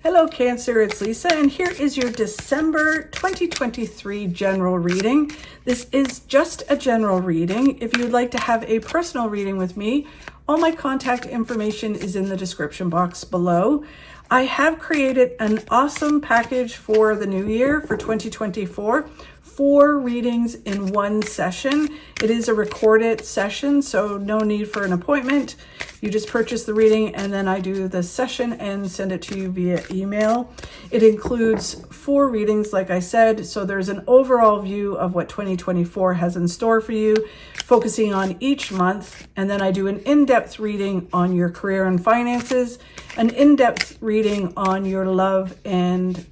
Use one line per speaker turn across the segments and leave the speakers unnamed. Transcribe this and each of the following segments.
Hello Cancer, it's Lisa, and here is your December 2023 general reading. This is just a general reading. If you'd like to have a personal reading with me, all my contact information is in the description box below. I have created an awesome package for the new year for 2024. 4 readings in one session. It is a recorded session, so no need for an appointment. You just purchase the reading and then I do the session and send it to you via email. It includes 4 readings, like I said, so there's an overall view of what 2024 has in store for you, focusing on each month, and then I do an in-depth reading on your career and finances, an in-depth reading on your love and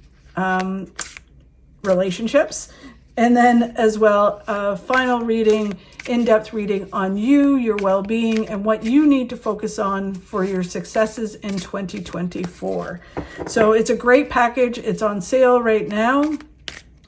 relationships, and then as well, a final reading, in-depth reading on you, your well-being, and what you need to focus on for your successes in 2024. So it's a great package. It's on sale right now.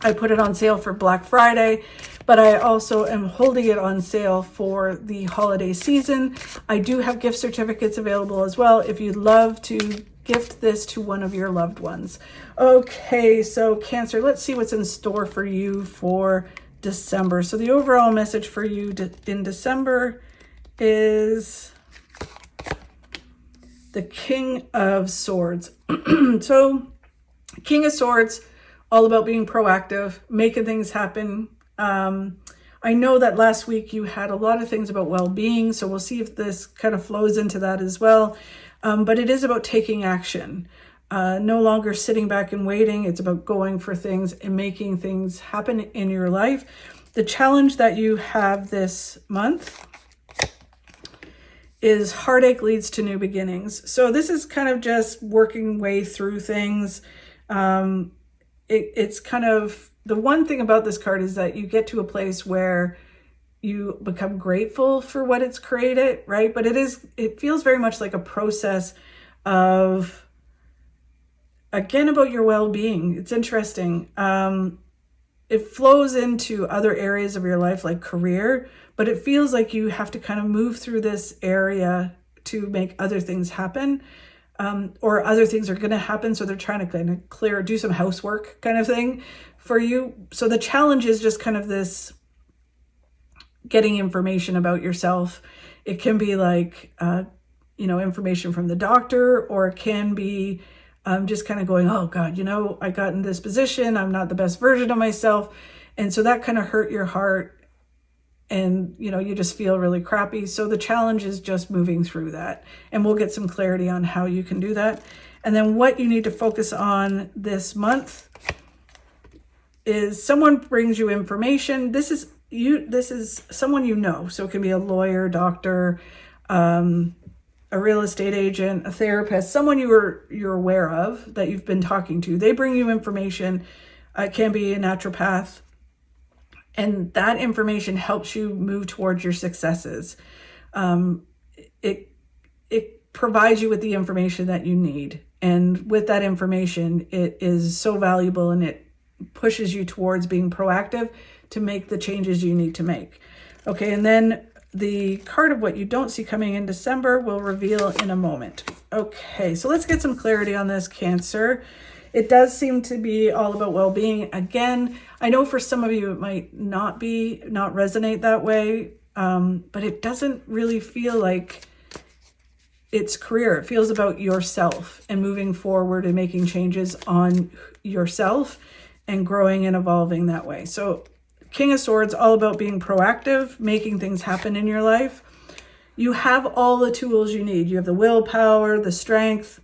I put it on sale for Black Friday, but I also am holding it on sale for the holiday season. I do have gift certificates available as well if you'd love to gift this to one of your loved ones. Okay, so Cancer, let's see what's in store for you for December. So the overall message for you in December is the King of Swords. So King of Swords, all about being proactive, making things happen. I know that last week you had a lot of things about well-being, so we'll see if this kind of flows into that as well. But it is about taking action, no longer sitting back and waiting. It's about going for things and making things happen in your life. The challenge that you have this month is heartache leads to new beginnings. So this is kind of just working way through things. It's kind of, the one thing about this card is that you get to a place where you become grateful for what it's created, right? But it feels very much like a process of, again, about your well-being. It's interesting. It flows into other areas of your life, like career, but it feels like you have to kind of move through this area to make other things happen, or other things are going to happen. So they're trying to kind of do some housework kind of thing for you. So the challenge is just kind of this, getting information about yourself. It can be like, information from the doctor, or it can be just kind of going, oh God, I got in this position. I'm not the best version of myself. And so that kind of hurt your heart and, you just feel really crappy. So the challenge is just moving through that, and we'll get some clarity on how you can do that. And then what you need to focus on this month is someone brings you information. This is someone so it can be a lawyer, doctor, a real estate agent, a therapist, someone you're aware of that you've been talking to. They bring you information. It can be a naturopath, and that information helps you move towards your successes. It provides you with the information that you need, and with that information, it is so valuable, and it pushes you towards being proactive to make the changes you need to make. Okay, and then the card of what you don't see coming in December will reveal in a moment. Okay, so let's get some clarity on this, Cancer. It does seem to be all about well-being. Again, I know for some of you it might not resonate that way, but it doesn't really feel like it's career. It feels about yourself and moving forward and making changes on yourself and growing and evolving that way. So King of Swords, all about being proactive, making things happen in your life. You have all the tools you need. You have the willpower, the strength.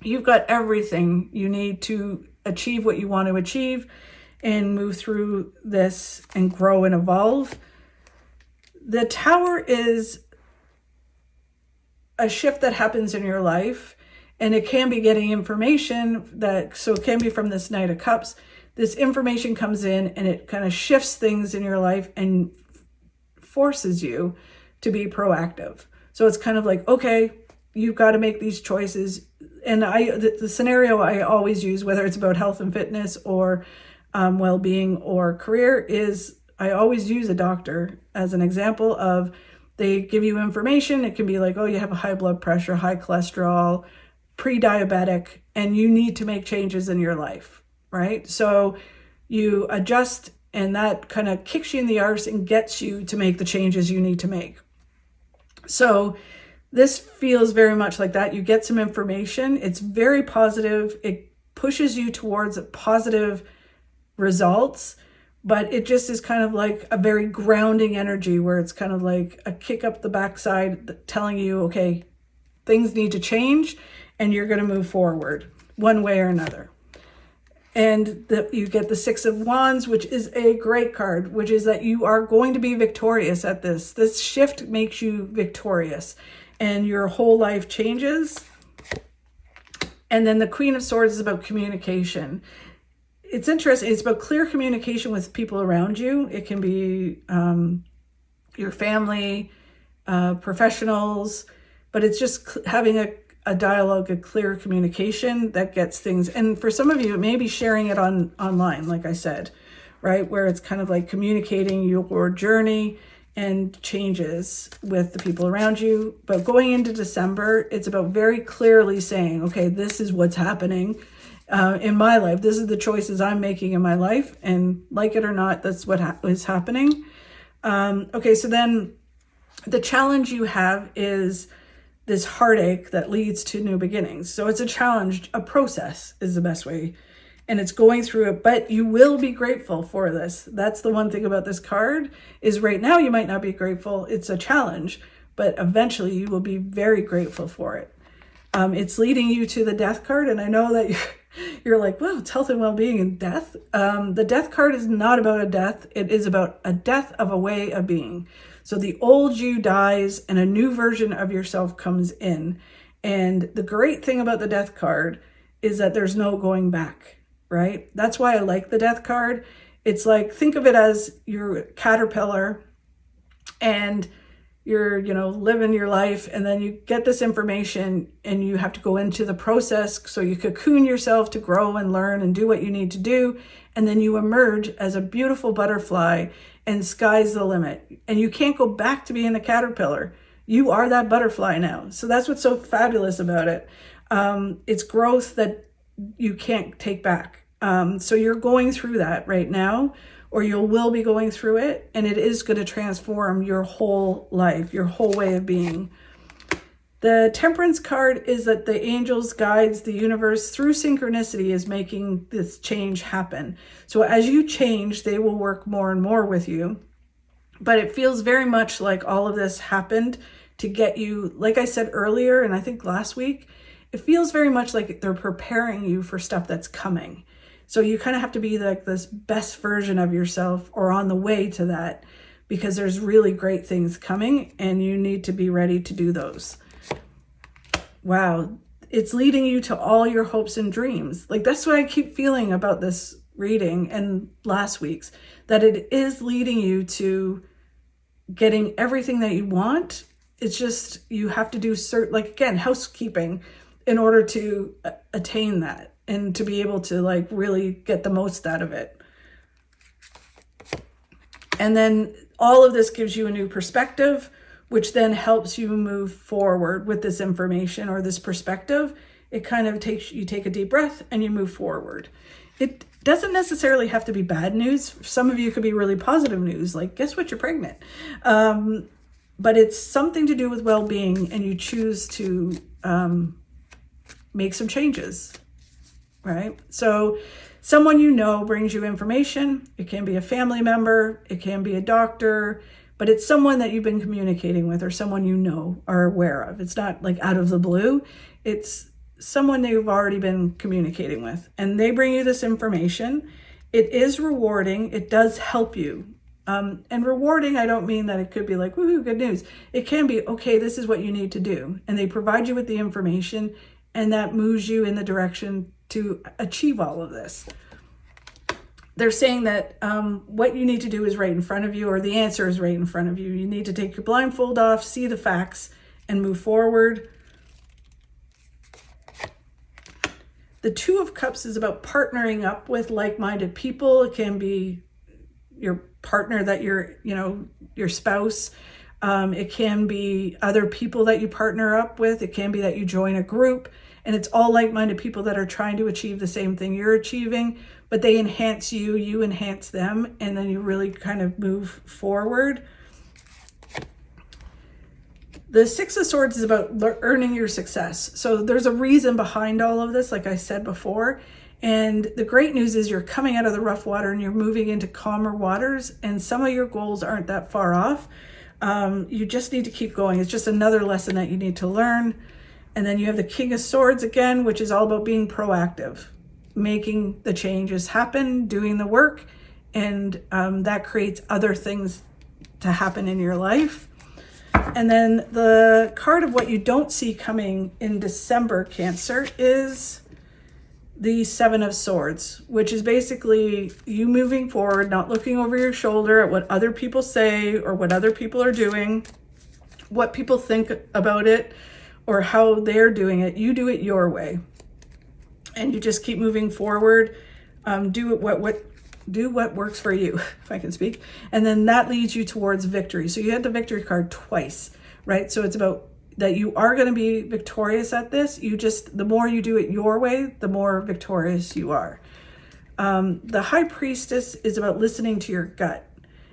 You've got everything you need to achieve what you want to achieve and move through this and grow and evolve. The Tower is a shift that happens in your life, and it can be getting information so it can be from this Knight of Cups. This information comes in and it kind of shifts things in your life and forces you to be proactive. So it's kind of like, okay, you've got to make these choices. And the scenario I always use, whether it's about health and fitness or well-being or career, is I always use a doctor as an example of, they give you information. It can be like, oh, you have a high blood pressure, high cholesterol, pre-diabetic and you need to make changes in your life, right? So you adjust, and that kind of kicks you in the arse and gets you to make the changes you need to make. So this feels very much like that. You get some information. It's very positive. It pushes you towards positive results, but it just is kind of like a very grounding energy where it's kind of like a kick up the backside telling you, okay, things need to change and you're going to move forward one way or another. And you get the Six of Wands, which is a great card, which is that you are going to be victorious at this. This shift makes you victorious and your whole life changes. And then the Queen of Swords is about communication. It's interesting. It's about clear communication with people around you. It can be your family, professionals, but it's just having a dialogue, a clear communication that gets things. And for some of you, it may be sharing it online, like I said, right? Where it's kind of like communicating your journey and changes with the people around you. But going into December, it's about very clearly saying, okay, this is what's happening in my life. This is the choices I'm making in my life. And like it or not, that's what is happening. Okay, so then the challenge you have is this heartache that leads to new beginnings. So it's a challenge, a process is the best way. And it's going through it, but you will be grateful for this. That's the one thing about this card is right now you might not be grateful. It's a challenge, but eventually you will be very grateful for it. It's leading you to the Death card. And I know that you're like, well, it's health and well-being and death. The Death card is not about a death. It is about a death of a way of being. So the old you dies and a new version of yourself comes in. And the great thing about the Death card is that there's no going back, right? That's why I like the Death card. It's like, think of it as your caterpillar and you're, living your life, and then you get this information and you have to go into the process. So you cocoon yourself to grow and learn and do what you need to do. And then you emerge as a beautiful butterfly, and sky's the limit. And you can't go back to being a caterpillar. You are that butterfly now. So that's what's so fabulous about it. It's growth that you can't take back. So you're going through that right now, or you will be going through it, and it is going to transform your whole life, your whole way of being. The Temperance card is that the angels, guides, the universe through synchronicity is making this change happen. So as you change, they will work more and more with you. But it feels very much like all of this happened to get you, like I said earlier, and I think last week, it feels very much like they're preparing you for stuff that's coming. So you kind of have to be like this best version of yourself or on the way to that, because there's really great things coming and you need to be ready to do those. Wow. It's leading you to all your hopes and dreams. Like that's what I keep feeling about this reading and last week's, that it is leading you to getting everything that you want. It's just, you have to do like again, housekeeping in order to attain that and to be able to like really get the most out of it. And then all of this gives you a new perspective, which then helps you move forward with this information or this perspective. It kind of you take a deep breath and you move forward. It doesn't necessarily have to be bad news. Some of you could be really positive news, like guess what, you're pregnant. But it's something to do with well-being, and you choose to make some changes, right? So someone you know brings you information. It can be a family member, it can be a doctor, but it's someone that you've been communicating with or someone you know are aware of. It's not like out of the blue. It's someone that you've already been communicating with, and they bring you this information. It is rewarding. It does help you. And rewarding, I don't mean that it could be like, woohoo, good news. It can be, okay, this is what you need to do. And they provide you with the information, and that moves you in the direction to achieve all of this. They're saying that what you need to do is right in front of you, or the answer is right in front of you. You need to take your blindfold off, see the facts, and move forward. The Two of Cups is about partnering up with like-minded people. It can be your partner that your spouse. It can be other people that you partner up with. It can be that you join a group And it's all like-minded people that are trying to achieve the same thing you're achieving, but they enhance you, you enhance them, and then you really kind of move forward. The Six of Swords is about earning your success. So there's a reason behind all of this, like I said before. And the great news is you're coming out of the rough water and you're moving into calmer waters, and some of your goals aren't that far off. You just need to keep going. It's just another lesson that you need to learn. And then you have the King of Swords again, which is all about being proactive, making the changes happen, doing the work, and that creates other things to happen in your life. And then the card of what you don't see coming in December, Cancer, is the Seven of Swords, which is basically you moving forward, not looking over your shoulder at what other people say or what other people are doing, what people think about it, or how they're doing it. You do it your way, and you just keep moving forward. Do what works for you, if I can speak. And then that leads you towards victory. So you had the victory card twice, right? So it's about that you are going to be victorious at this. The more you do it your way, the more victorious you are. The High Priestess is about listening to your gut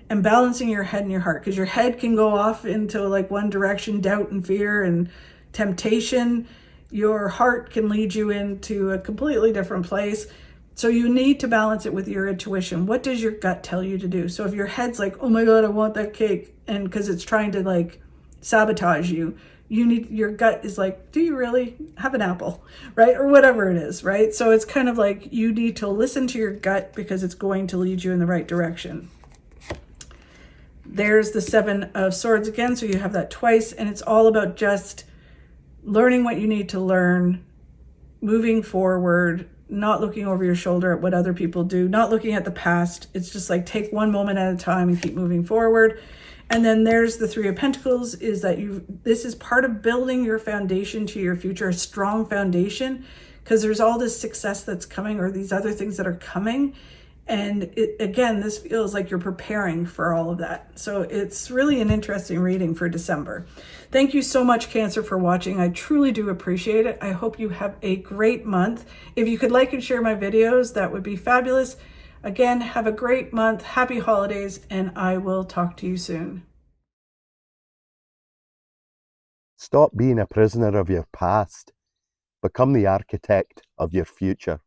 and balancing your head and your heart, because your head can go off into like one direction, doubt and fear and temptation. Your heart can lead you into a completely different place. So you need to balance it with your intuition. What does your gut tell you to do? So if your head's like, oh my God, I want that cake, and because it's trying to like sabotage you, your gut is like, do you really have an apple, right? Or whatever it is, right? So it's kind of like you need to listen to your gut because it's going to lead you in the right direction. There's the Seven of Swords again. So you have that twice, and it's all about just learning what you need to learn, moving forward, not looking over your shoulder at what other people do, not looking at the past. It's just like take one moment at a time and keep moving forward. And then there's the Three of Pentacles, is that this is part of building your foundation to your future, a strong foundation, because there's all this success that's coming, or these other things that are coming. And again, this feels like you're preparing for all of that. So it's really an interesting reading for December. Thank you so much, Cancer, for watching. I truly do appreciate it. I hope you have a great month. If you could like and share my videos, that would be fabulous. Again, have a great month. Happy holidays, and I will talk to you soon.
Stop being a prisoner of your past. Become the architect of your future.